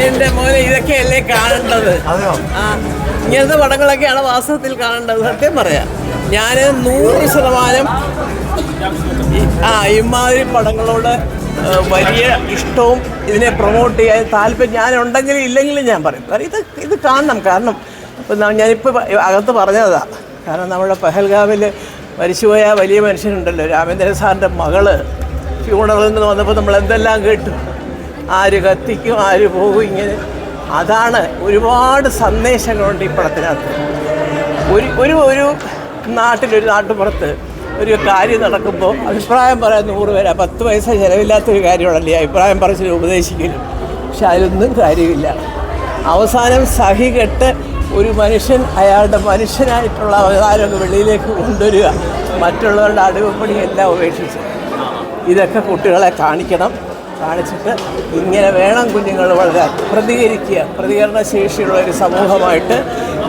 എന്റെ മോനെ ഇതൊക്കെയല്ലേ കാണേണ്ടത്. ഇങ്ങനത്തെ പടങ്ങളൊക്കെയാണ് വാസ്തവത്തിൽ കാണേണ്ടത്. സത്യം പറയാം, ഞാൻ 100% ഇമാതിരി പടങ്ങളോട് വലിയ ഇഷ്ടവും ഇതിനെ പ്രൊമോട്ട് ചെയ്യാൻ താല്പര്യം ഞാനുണ്ടെങ്കിലും ഇല്ലെങ്കിലും ഞാൻ പറയും. ഇത് കാണണം. കാരണം ഇപ്പം ഞാനിപ്പോൾ അകത്ത് പറഞ്ഞതാണ്. കാരണം നമ്മുടെ പഹൽഗാമിൽ മരിച്ചുപോയ വലിയ മനുഷ്യനുണ്ടല്ലോ, രാമേന്ദ്രൻ സാറിൻ്റെ മകള് ഫ്യൂണറിൽ നിന്ന് വന്നപ്പോൾ നമ്മൾ എന്തെല്ലാം കേട്ടു. ആര് കത്തിക്കും, ആര് പോകും, ഇങ്ങനെ. അതാണ് ഒരുപാട് സന്ദേശങ്ങളുണ്ട് ഈ പടത്തിനകത്ത്. ഒരു നാട്ടിലൊരു നാട്ടുപുറത്ത് ഒരു കാര്യം നടക്കുമ്പോൾ അഭിപ്രായം പറയാൻ 100 പേരാ. 10 പൈസ ചിലവില്ലാത്തൊരു കാര്യമാണല്ലേ അഭിപ്രായം പറച്ചിൽ ഉപദേശിക്കലും. പക്ഷെ അതിലൊന്നും കാര്യമില്ല. അവസാനം സഹികെട്ട് ഒരു മനുഷ്യൻ അയാളുടെ മനുഷ്യനായിട്ടുള്ള അവതാരമൊക്കെ വെളിയിലേക്ക് കൊണ്ടുവരിക, മറ്റുള്ളവരുടെ അടിമപ്പണിയെല്ലാം ഉപേക്ഷിച്ച്. ഇതൊക്കെ കുട്ടികളെ കാണിക്കണം. കാണിച്ചിട്ട് ഇങ്ങനെ വേണം കുഞ്ഞുങ്ങൾ വളരാൻ. പ്രതികരണ ശേഷിയുള്ള ഒരു സമൂഹമായിട്ട്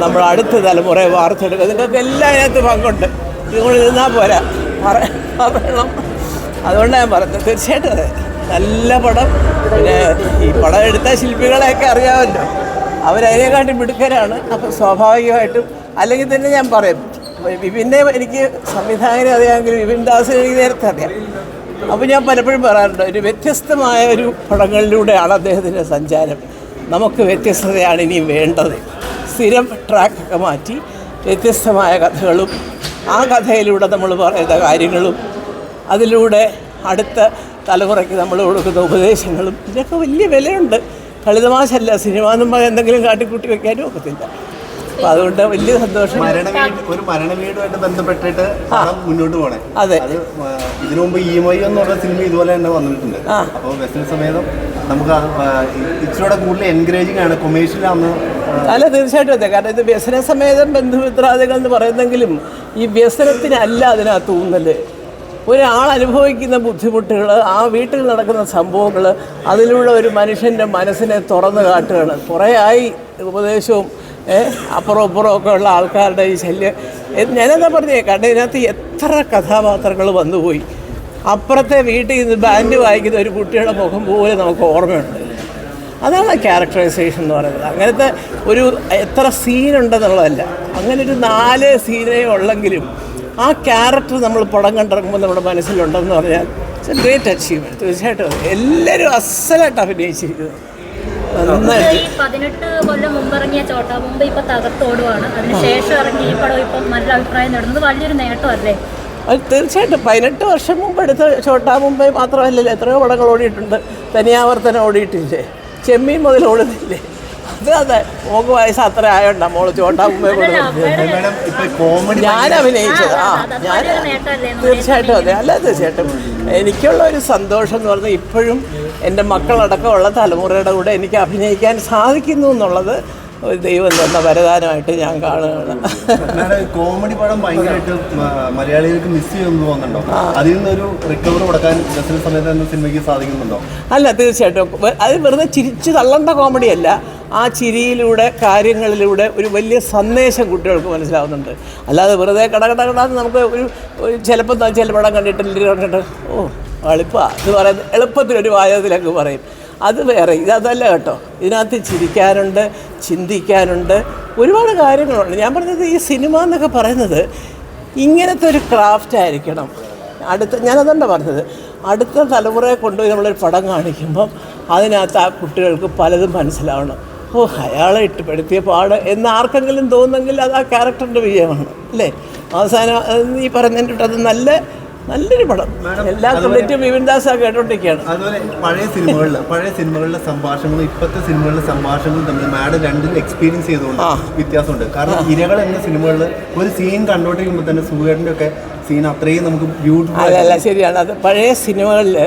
നമ്മൾ അടുത്ത തലമുറയെ വാർത്തെടുക്കുക. നിങ്ങൾക്ക് എല്ലാം അതിനകത്ത് പങ്കുണ്ട്. ഇതുകൊണ്ട് ഇരുന്നാൽ പോരാ, പറയണം. അതുകൊണ്ടാണ് ഞാൻ പറഞ്ഞത്. തീർച്ചയായിട്ടും അതെ, നല്ല പടം. പിന്നെ ഈ പടം എടുത്ത ശില്പികളെയൊക്കെ അറിയാമല്ലോ, അവരതിനെക്കാട്ടി മിടുക്കരാണ്. അപ്പം സ്വാഭാവികമായിട്ടും അല്ലെങ്കിൽ തന്നെ ഞാൻ പറയും, വിപിനെ എനിക്ക് സംവിധായകനെ അറിയാമെങ്കിലും വിപിൻ ദാസിനെ എനിക്ക് നേരത്തെ അറിയാം. അപ്പോൾ ഞാൻ പലപ്പോഴും പറയാറുണ്ട്, ഒരു വ്യത്യസ്തമായ ഒരു പടങ്ങളിലൂടെയാണ് അദ്ദേഹത്തിൻ്റെ സഞ്ചാരം. നമുക്ക് വ്യത്യസ്തതയാണ് ഇനിയും വേണ്ടത്. സ്ഥിരം ട്രാക്കൊക്കെ മാറ്റി വ്യത്യസ്തമായ കഥകളും ആ കഥയിലൂടെ നമ്മൾ പറയുന്ന കാര്യങ്ങളും അതിലൂടെ അടുത്ത തലമുറയ്ക്ക് നമ്മൾ കൊടുക്കുന്ന ഉപദേശങ്ങളും ഇതിനൊക്കെ വലിയ വിലയുണ്ട്. കളിതമാശല്ല. സിനിമ എന്നും പറഞ്ഞാൽ എന്തെങ്കിലും കാട്ടിക്കൂട്ടി വെക്കാനും ഒക്കത്തില്ല. അപ്പോൾ അതുകൊണ്ട് വലിയ സന്തോഷം. ഒരു മരണവീടുമായിട്ട് ബന്ധപ്പെട്ടിട്ട് മുന്നോട്ട് പോകണേ. അതെ, ഇതിനു മുമ്പ് EMI എന്ന് പറഞ്ഞ സിനിമ ഇതുപോലെ തന്നെ വന്നിട്ടുണ്ട്. അപ്പോൾ വ്യസന സമേതം നമുക്ക് ഇച്ചിരൂടെ കൂടുതൽ എൻകറേജിങ് ആണ്, കൊമേഴ്ഷ്യലാന്ന്. അല്ല, തീർച്ചയായിട്ടും അതെ. കാരണം ഇത് വ്യസന സമേതം ബന്ധുമിത്രാദികൾ എന്ന് പറയുന്നെങ്കിലും ഈ വ്യസനത്തിനല്ല അതിനകത്ത് ഊന്നൽ. ഒരാൾ അനുഭവിക്കുന്ന ബുദ്ധിമുട്ടുകൾ, ആ വീട്ടിൽ നടക്കുന്ന സംഭവങ്ങൾ, അതിലുള്ള ഒരു മനുഷ്യൻ്റെ മനസ്സിനെ തുറന്നു കാട്ടുകയാണ്. കുറേ ആയി ഉപദേശവും അപ്പുറം ഇപ്പുറമൊക്കെ ഉള്ള ആൾക്കാരുടെ ഈ ശല്യം. ഞാനെന്താ പറഞ്ഞേ, കാരണം ഇതിനകത്ത് എത്ര കഥാപാത്രങ്ങൾ വന്നുപോയി. അപ്പുറത്തെ വീട്ടിൽ നിന്ന് ബാൻഡ് വായിക്കുന്ന ഒരു കുട്ടിയുടെ മുഖം പോലെ നമുക്ക് ഓർമ്മയുണ്ട്. അതാണ് ക്യാരക്ടറൈസേഷൻ എന്ന് പറയുന്നത്. അങ്ങനത്തെ ഒരു എത്ര സീനുണ്ടെന്നുള്ളതല്ല, അങ്ങനെ ഒരു 4 സീനേ ഉള്ളെങ്കിലും ആ ക്യാരക്ടർ നമ്മൾ പടം കണ്ടിറങ്ങുമ്പോൾ നമ്മുടെ മനസ്സിലുണ്ടെന്ന് പറഞ്ഞാൽ ഇറ്റ്സ് എ ഗ്രേറ്റ് അച്ചീവ്മെൻറ്റ്. തീർച്ചയായിട്ടും എല്ലാവരും അസലായിട്ട് അഭിനയിച്ചിരിക്കുന്നത്. 18 കൊല്ലം മുമ്പ് ഇറങ്ങിയ ചോട്ടാ മുംബൈ ഇപ്പം തകർത്തോടുകയാണ്. അതിനുശേഷം ഇറങ്ങിയ ഈ പടം ഇപ്പം നല്ല അഭിപ്രായം നേടുന്നത് വലിയൊരു നേട്ടമല്ലേ? അത് തീർച്ചയായിട്ടും. 18 വർഷം മുമ്പ് എടുത്ത ചോട്ടാ മുംബൈ മാത്രമല്ലല്ലോ, എത്രയോ പടങ്ങൾ ഓടിയിട്ടുണ്ട്. തനിയാവർത്തനം ഓടിയിട്ടില്ലേ, ചെമ്മീൻ മുതൽ ഓടുന്നില്ലേ. അതെ, മോക്ക് വയസ്സ് അത്ര ആയോണ്ടാ മോള് ചോട്ടാ മുംബൈ ഞാൻ അഭിനയിച്ചത്. ഞാൻ തീർച്ചയായിട്ടും അതെ. അല്ല, തീർച്ചയായിട്ടും എനിക്കുള്ള ഒരു സന്തോഷം എന്ന് പറഞ്ഞാൽ ഇപ്പോഴും എൻ്റെ മക്കളടക്കമുള്ള തലമുറയുടെ കൂടെ എനിക്ക് അഭിനയിക്കാൻ സാധിക്കുന്നു എന്നുള്ളത് ഒരു ദൈവം തന്ന വരദാനമായിട്ട് ഞാൻ കാണുകയാണ്. കോമഡി പടം ഭയങ്കരമായിട്ട് മലയാളികൾക്ക് മിസ് ചെയ്യുമെന്ന് തോന്നുന്നുണ്ടോ? അതിൽ നിന്നൊരു റിക്കവർ കൊടുക്കാൻ വ്യസന സമയത്ത് എന്ന സിനിമയ്ക്ക് സാധിക്കുന്നുണ്ടോ? അല്ല, തീർച്ചയായിട്ടും. അത് വെറുതെ ചിരിച്ചു തള്ളേണ്ട കോമഡിയല്ല. ആ ചിരിയിലൂടെ, കാര്യങ്ങളിലൂടെ ഒരു വലിയ സന്ദേശം കുട്ടികൾക്ക് മനസ്സിലാവുന്നുണ്ട്. അല്ലാതെ വെറുതെ കടകടകടാന്ന് നമുക്ക് ചിലപ്പോൾ ചില പടം കണ്ടിട്ട് എളുപ്പമാണ് ഇത് പറയുന്നത്, എളുപ്പത്തിലൊരു വാചകത്തിലൊക്കെ പറയും. അത് വേറെ, ഇതല്ല കേട്ടോ. ഇതിനകത്ത് ചിരിക്കാനുണ്ട്, ചിന്തിക്കാനുണ്ട്, ഒരുപാട് കാര്യങ്ങളുണ്ട്. ഞാൻ പറഞ്ഞത് ഈ സിനിമ എന്നൊക്കെ പറയുന്നത് ഇങ്ങനത്തെ ഒരു ക്രാഫ്റ്റ് ആയിരിക്കണം. ഞാനതുകൊണ്ടാണ് പറഞ്ഞത്, അടുത്ത തലമുറയെ കൊണ്ടുപോയി നമ്മളൊരു പടം കാണിക്കുമ്പം അതിനകത്ത് ആ കുട്ടികൾക്ക് പലതും മനസ്സിലാവണം. അയാളെ ഇട്ടുപെടുത്തിയ പാട് എന്ന് ആർക്കെങ്കിലും തോന്നുന്നെങ്കിൽ അത് ആ ക്യാരക്ടറിൻ്റെ വിജയമാണ് അല്ലേ. അവസാനം ഈ പറഞ്ഞിട്ട് അത് നല്ലൊരു പടം. എല്ലാ ക്രെഡിറ്റും വിപിൻ ദാസ് കേട്ടോണ്ടിരിക്കുകയാണ്. അതുപോലെ പഴയ സിനിമകളിലെ സംഭാഷണങ്ങളും ഇപ്പോഴത്തെ സിനിമകളിലെ സംഭാഷണങ്ങളും തമ്മിൽ മാഡം രണ്ടിലും എക്സ്പീരിയൻസ് ചെയ്തുകൊണ്ട് വ്യത്യാസമുണ്ട്. കാരണം ഇരകൾ എന്ന സിനിമകളിൽ ഒരു സീൻ കണ്ടോണ്ടിരിക്കുമ്പോൾ തന്നെ സുഖേട്ടൻ്റെ ഒക്കെ സീൻ അത്രയും നമുക്ക് ബ്യൂട്ടിഫുൾ. അല്ല, ശരിയാണ്. അത് പഴയ സിനിമകളിൽ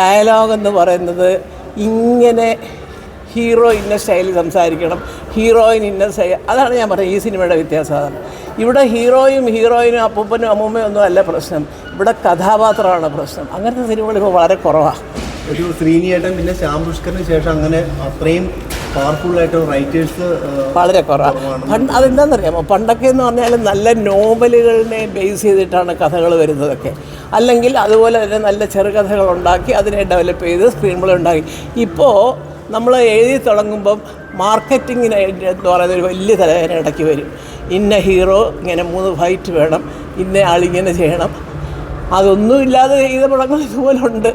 ഡയലോഗ് എന്ന് പറയുന്നത് ഇങ്ങനെ ഹീറോ ഇന്ന സ്റ്റൈലിൽ സംസാരിക്കണം, ഹീറോയിൻ ഇന്ന സ്റ്റൈൽ. അതാണ് ഞാൻ പറയുന്നത് ഈ സിനിമയുടെ വ്യത്യാസം. അതാണ് ഇവിടെ ഹീറോയിനും അപ്പൂപ്പനും അമ്മൂമ്മയും ഒന്നും അല്ല പ്രശ്നം, ഇവിടെ കഥാപാത്രമാണ് പ്രശ്നം. അങ്ങനത്തെ സിനിമകൾ ഇപ്പോൾ വളരെ കുറവാണ്. ഒരു ശ്രീനിയേട്ടൻ പിന്നെ ശ്യാം പുഷ്കറിന് ശേഷം അങ്ങനെ അത്രയും പവർഫുള്ളായിട്ട് റൈറ്റേഴ്സ് വളരെ കുറവാണ്. അതെന്താണെന്നറിയാമോ, പണ്ടൊക്കെ എന്ന് പറഞ്ഞാൽ നല്ല നോവലുകളിനെ ബേസ് ചെയ്തിട്ടാണ് കഥകൾ വരുന്നതൊക്കെ, അല്ലെങ്കിൽ അതുപോലെ തന്നെ നല്ല ചെറുകഥകൾ ഉണ്ടാക്കി അതിനെ ഡെവലപ്പ് ചെയ്ത് സ്ക്രീൻ പ്ലേ ഉണ്ടാക്കി. ഇപ്പോൾ നമ്മൾ എഴുതി തുടങ്ങുമ്പം മാർക്കറ്റിങ്ങിന് എന്ന് പറയുന്ന ഒരു വലിയ തലവേദന ഇടയ്ക്ക് വരും. ഇന്ന ഹീറോ ഇങ്ങനെ 3 ഫൈറ്റ് വേണം, ഇന്ന ആളിങ്ങനെ ചെയ്യണം. അതൊന്നുമില്ലാതെ ചെയ്ത പടങ്ങൾ ഇതുപോലെ ഉണ്ട്.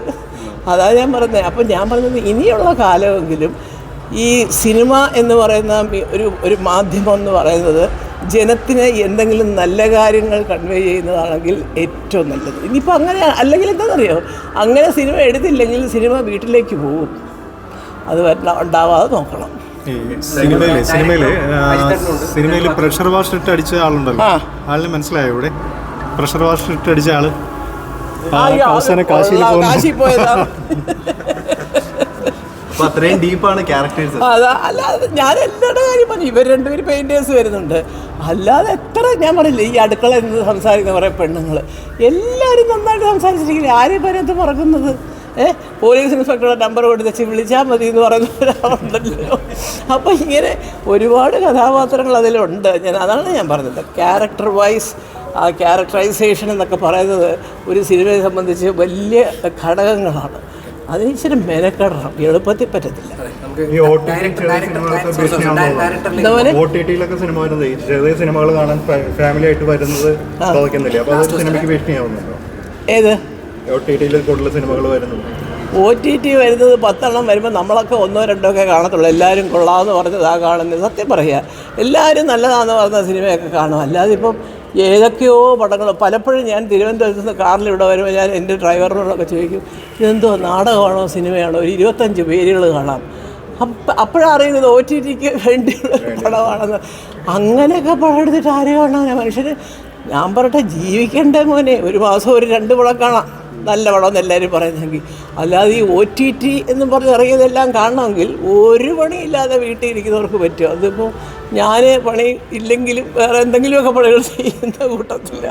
അതാണ് ഞാൻ പറഞ്ഞത്. അപ്പം ഞാൻ പറഞ്ഞത് ഇനിയുള്ള കാലമെങ്കിലും ഈ സിനിമ എന്ന് പറയുന്ന ഒരു മാധ്യമം എന്ന് പറയുന്നത് ജനത്തിന് എന്തെങ്കിലും നല്ല കാര്യങ്ങൾ കൺവേ ചെയ്യുന്നതാണെങ്കിൽ ഏറ്റവും നല്ലത്. ഇനിയിപ്പോൾ അങ്ങനെ അല്ലെങ്കിൽ എന്താണെന്നറിയോ, അങ്ങനെ സിനിമ എടുത്തില്ലെങ്കിൽ സിനിമ വീട്ടിലേക്ക് പോകും. അത് ഉണ്ടാവാതെ നോക്കണം. സിനിമയിൽ പ്രഷർ വാഷ് ഇട്ട് അടിച്ച ആളുണ്ടല്ലോ, ആളിന് മനസ്സിലായോ? ഇവിടെ പ്രഷർ വാഷ് ഇട്ട് അടിച്ച ആള് അവസാനം കാശി പോയതാ. അത്രയും ഡീപ്പാണ് ക്യാരക്ടേഴ്സ്. അല്ലാതെ ഞാൻ എല്ലാവരുടെ കാര്യം പറഞ്ഞു. ഇവർ രണ്ടുപേരും പെയിൻറ്റേഴ്സ് വരുന്നുണ്ട്. അല്ലാതെ എത്ര ഞാൻ പറഞ്ഞില്ലേ, ഈ അടുക്കളയിൽ നിന്ന് സംസാരിക്കുന്ന കുറേ പെണ്ണുങ്ങൾ എല്ലാവരും നന്നായിട്ട് സംസാരിച്ചിരിക്കില്ല. ആരെയും അതിനകത്ത് മറക്കുന്നത് പോലീസ് ഇൻസ്പെക്ടറുടെ നമ്പർ കൊടുത്ത് വിളിച്ചാൽ മതി എന്ന് പറയുന്നവരുണ്ടല്ലോ. അപ്പോൾ ഇങ്ങനെ ഒരുപാട് കഥാപാത്രങ്ങൾ അതിലുണ്ട്. അതാണ് ഞാൻ പറഞ്ഞത്, ക്യാരക്ടർ വൈസ് ആ ക്യാരക്ടറൈസേഷൻ എന്നൊക്കെ പറയുന്നത് ഒരു സിനിമയെ സംബന്ധിച്ച് വലിയ ഘടകങ്ങളാണ്. അതിന് ഇച്ചിരി മെനക്കെടണം, എളുപ്പത്തിൽ പറ്റത്തില്ല. സിനിമകൾ കാണാൻ ഫാമിലി ആയിട്ട് വരുന്നത് ഏത് സിനിമകൾ വരുന്നത് OTT വരുന്നത് 10 എണ്ണം വരുമ്പോൾ നമ്മളൊക്കെ 1 2 ഒക്കെ കാണത്തുള്ളൂ. എല്ലാവരും കൊള്ളാമെന്ന് പറഞ്ഞത് ആ കാണുന്നത്. സത്യം പറയുക, എല്ലാവരും നല്ലതാണെന്ന് പറഞ്ഞ സിനിമയൊക്കെ കാണും. അല്ലാതെ ഇപ്പം ഏതൊക്കെയോ പടങ്ങൾ പലപ്പോഴും ഞാൻ തിരുവനന്തപുരത്ത് നിന്ന് കാറിൽ ഇവിടെ വരുമ്പോൾ ഞാൻ എൻ്റെ ഡ്രൈവറിനോടൊക്കെ ചോദിക്കും, ഇതെന്തോ നാടകമാണോ സിനിമയാണോ, ഒരു 25 പേരുകൾ കാണാം. അപ്പോഴറിയുന്നത് OTTക്ക് വേണ്ടിയുള്ള പടമാണെന്ന്. അങ്ങനെയൊക്കെ പടം എടുത്തിട്ട് ആര് കാണാനാണ് മനുഷ്യന്? ഞാൻ പറയട്ടെ, ജീവിക്കണ്ടേ മോനെ, ഒരു മാസം ഒരു 2 പടം കാണാം, നല്ല പടമെന്ന് എല്ലാവരും പറയുന്നെങ്കിൽ. അല്ലാതെ ഈ OTT എന്നും പറഞ്ഞ് ഇറങ്ങിയതെല്ലാം കാണണമെങ്കിൽ ഒരു പണിയില്ലാതെ വീട്ടിൽ ഇരിക്കുന്നവർക്ക് പറ്റും. അതിപ്പോൾ ഞാൻ പണി ഇല്ലെങ്കിലും വേറെ എന്തെങ്കിലുമൊക്കെ പണികൾ ചെയ്യുന്ന കൂട്ടത്തില്ല.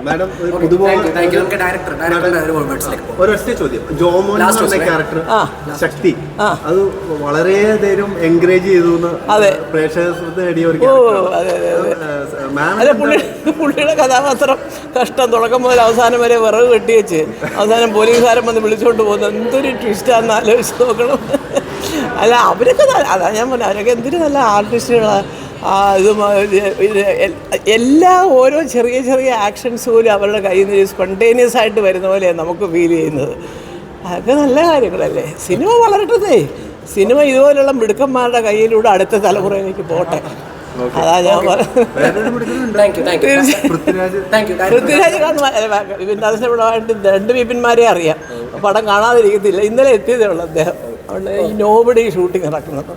ഒരൊറ്റ ചോദ്യം, ജോമോൻ ക്യാരക്ടർ ശക്തി അത് വളരെ നേരം എൻകറേജ് ചെയ്തു, പ്രേക്ഷകർ നേടിയ ഒരു പുള്ളിയുടെ കഥാപാത്രം കഷ്ടം തുടക്കം മുതൽ അവസാനം വരെ വിറവ് കെട്ടി വെച്ച് അവസാനം പോലീസുകാരൻ വന്ന് വിളിച്ചുകൊണ്ട് പോകുന്നത് എന്തൊരു ട്വിസ്റ്റാന്ന് ആലോചിച്ച് നോക്കണം. അല്ല അവരൊക്കെ അതാ ഞാൻ പറഞ്ഞത്, അവരൊക്കെ എന്തൊരു നല്ല ആർട്ടിസ്റ്റുകളാണ്. എല്ലാ ഓരോ ചെറിയ ചെറിയ ആക്ഷൻസ് പോലും അവരുടെ കയ്യിൽ നിന്ന് സ്പോണ്ടേനിയസ് ആയിട്ട് വരുന്ന പോലെയാണ് നമുക്ക് ഫീൽ ചെയ്യുന്നത്. അതൊക്കെ നല്ല കാര്യങ്ങളല്ലേ. സിനിമ വളരട്ടെ, സിനിമ ഇതുപോലുള്ള മിടുക്കന്മാരുടെ കയ്യിലൂടെ അടുത്ത തലമുറയിലേക്ക് പോട്ടെ. അതാ ഞാൻ പൃഥ്വിരാജ് കാണുമ്പോൾ വിപിൻദാസിനെ വിടവായിട്ട് 2 വിപിന്മാരെ അറിയാം. പടം കാണാതിരിക്കത്തില്ല. ഇന്നലെ എത്തിയതേ ഉള്ളൂ അദ്ദേഹം. അതുകൊണ്ട് ഈ നോബഡി ഷൂട്ടിംഗ് നടക്കുന്നത്.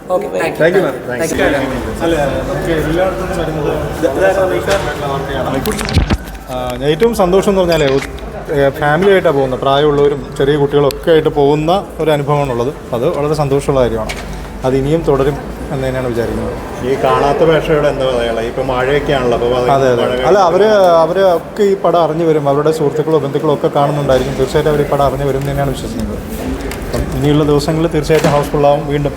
ഏറ്റവും സന്തോഷം എന്ന് പറഞ്ഞാൽ ഫാമിലി ആയിട്ടാണ് പോകുന്നത്, പ്രായമുള്ളവരും ചെറിയ കുട്ടികളൊക്കെ ആയിട്ട് പോകുന്ന ഒരു അനുഭവമാണുള്ളത്. അത് വളരെ സന്തോഷമുള്ള കാര്യമാണ്. അത് ഇനിയും തുടരും എന്ന് തന്നെയാണ് വിചാരിക്കുന്നത്. ഈ കാണാത്ത ഭാഷയുടെ എന്താ പറയുക, ഇപ്പം മഴയൊക്കെയാണല്ലോ. അപ്പോൾ അതെ അല്ല, അവരൊക്കെ ഈ പടം അറിഞ്ഞു വരും. അവരുടെ സുഹൃത്തുക്കളോ ബന്ധുക്കളോ ഒക്കെ കാണുന്നുണ്ടായിരിക്കും. തീർച്ചയായിട്ടും അവർ ഈ പടം അറിഞ്ഞു വരും എന്ന് തന്നെയാണ് വിശ്വസിക്കുന്നത്. അപ്പം ഇനിയുള്ള ദിവസങ്ങളിൽ തീർച്ചയായിട്ടും ഹൗസ്ഫുള്ളാവും വീണ്ടും.